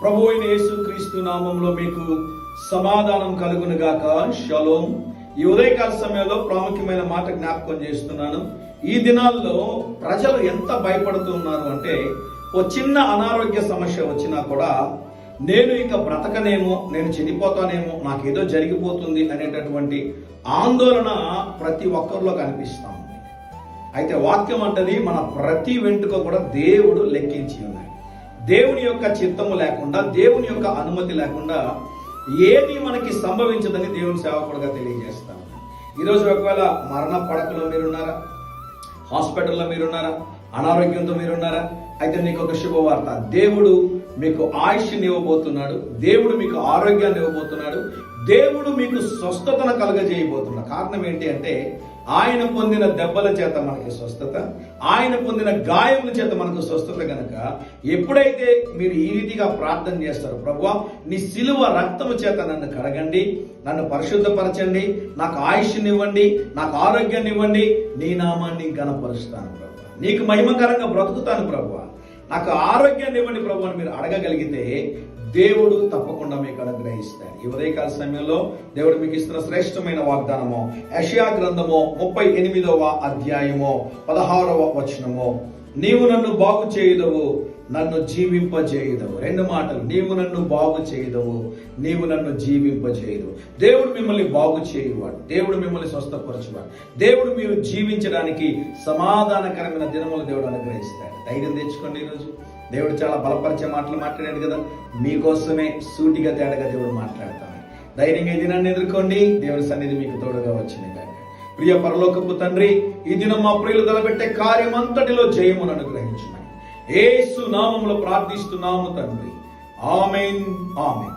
ప్రభు అయిన యేసుక్రీస్తు నామంలో మీకు సమాధానం కలుగును గాక. షలోం. ఈ ఉదయకాల సమయంలో ప్రాముఖ్యమైన మాట జ్ఞాపకం చేస్తున్నాను. ఈ దినాల్లో ప్రజలు ఎంత భయపడుతూ ఉన్నారు అంటే, ఓ చిన్న అనారోగ్య సమస్య వచ్చినా కూడా నేను ఇక బ్రతకనేమో, నేను చనిపోతానేమో, నాకేదో జరిగిపోతుంది అనేటటువంటి ఆందోళన ప్రతి ఒక్కరిలో కనిపిస్తాం. అయితే వాక్యం అంటది, మన ప్రతి వెంట్రుక కూడా దేవుడు లెక్కించి ఉన్నాయి. దేవుని యొక్క చిత్తము లేకుండా, దేవుని యొక్క అనుమతి లేకుండా ఏది మనకి సంభవించదని దేవుని సేవకుడుగా తెలియజేస్తాను. ఈరోజు ఒకవేళ మరణ పడకలో మీరున్నారా, హాస్పిటల్లో మీరున్నారా, అనారోగ్యంతో మీరున్నారా, అయితే మీకు ఒక శుభవార్త. దేవుడు మీకు ఆయుష్ని ఇవ్వబోతున్నాడు. దేవుడు మీకు ఆరోగ్యాన్ని ఇవ్వబోతున్నాడు. దేవుడు మీకు స్వస్థతను కలుగజేయబోతున్నాడు. కారణం ఏంటి అంటే, ఆయన పొందిన దెబ్బల చేత మనకి స్వస్థత, ఆయన పొందిన గాయముల చేత మనకు స్వస్థత గనక ఎప్పుడైతే మీరు ఈ రీతిగా ప్రార్థన చేస్తారో, ప్రభువా నీ సిలువ రక్తము చేత నన్ను కడగండి, నన్ను పరిశుద్ధపరచండి, నాకు ఆయుష్ని ఇవ్వండి, నాకు ఆరోగ్యాన్ని ఇవ్వండి, నీ నామాన్ని ఘనపరుస్తాను ప్రభువా, నీకు మహిమకరంగా బ్రతుకుతాను ప్రభువా, నాకు ఆరోగ్యాన్ని ఇవ్వండి ప్రభు అని మీరు అడగగలిగితే దేవుడు తప్పకుండా మీకు అనుగ్రహిస్తాడు. ఈ ఉదయకాల సమయంలో దేవుడు మీకు ఇస్తున్న శ్రేష్టమైన వాగ్దానము యెషయా గ్రంథము 38వ అధ్యాయము 16వ వచనము. నీవు నన్ను బాగు చేయుదవు, నన్ను జీవింపజేయుదవు. రెండు మాటలు, నీవు నన్ను బాగు చేయుదవు, నీవు నన్ను జీవింపజేయుదవు. దేవుడు మిమ్మల్ని బాగు చేయువాడు, దేవుడు మిమ్మల్ని స్వస్థపరచువాడు, దేవుడు మీరు జీవించడానికి సమాధానకరమైన దినములు దేవుడు అనుగ్రహిస్తాడు. ధైర్యం తెచ్చుకోండి. ఈరోజు దేవుడు చాలా బలపరిచే మాటలు మాట్లాడాడు కదా, మీకోసమే సూటిగా తేడగా దేవుడు మాట్లాడతాడు. ధైర్యంగా ఈ దినాన్ని ఎదుర్కోండి. దేవుడి సన్నిధి మీకు తోడుగా వచ్చింది కాక. ప్రియ పరలోకపు తండ్రి, ఈ దినం మా ప్రియులు తలపెట్టే కార్యం అంతటిలో జయమును అనుగ్రహించుమని యేసు నామములో ప్రార్థిస్తున్నాము తండ్రి. ఆమేన్, ఆమేన్.